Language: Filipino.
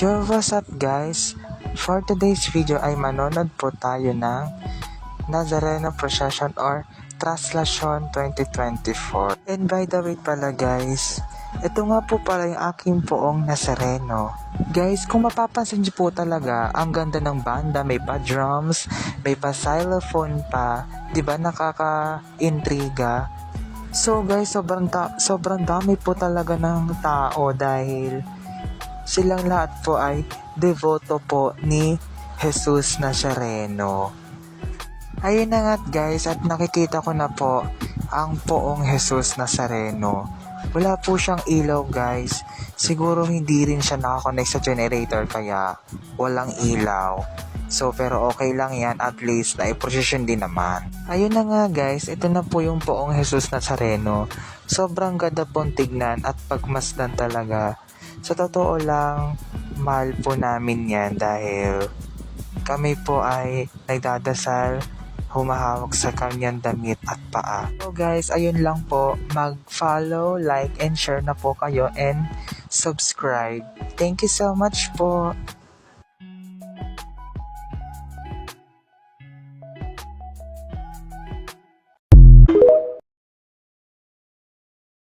Yo, what's up guys? For today's video ay manonood po tayo ng Nazareno Procession or Traslasyon 2024. And by the way pala guys, ito nga po pala yung aking poong Nazareno. Guys, kung mapapansin niyo po talaga, ang ganda ng banda, may pa drums, may pa xylophone pa, 'di ba nakaka-intriga? So guys, sobrang dami po talaga ng tao dahil silang lahat po ay devoto po ni Jesus Nazareno. Ayun na nga guys, at nakikita ko na po ang poong Jesus Nazareno. Wala po siyang ilaw guys. Siguro hindi rin siya nakakonect sa generator kaya walang ilaw. So pero okay lang yan, at least na-procession din naman. Ayun na nga guys, ito na po yung poong Jesus Nazareno. Sobrang ganda pong tignan at pagmasdan talaga. Sa totoo lang, mahal po namin yan dahil kami po ay nagdadasal, humahawak sa kanyang damit at paa. So guys, ayun lang po. Mag-follow, like, and share na po kayo and subscribe. Thank you so much po.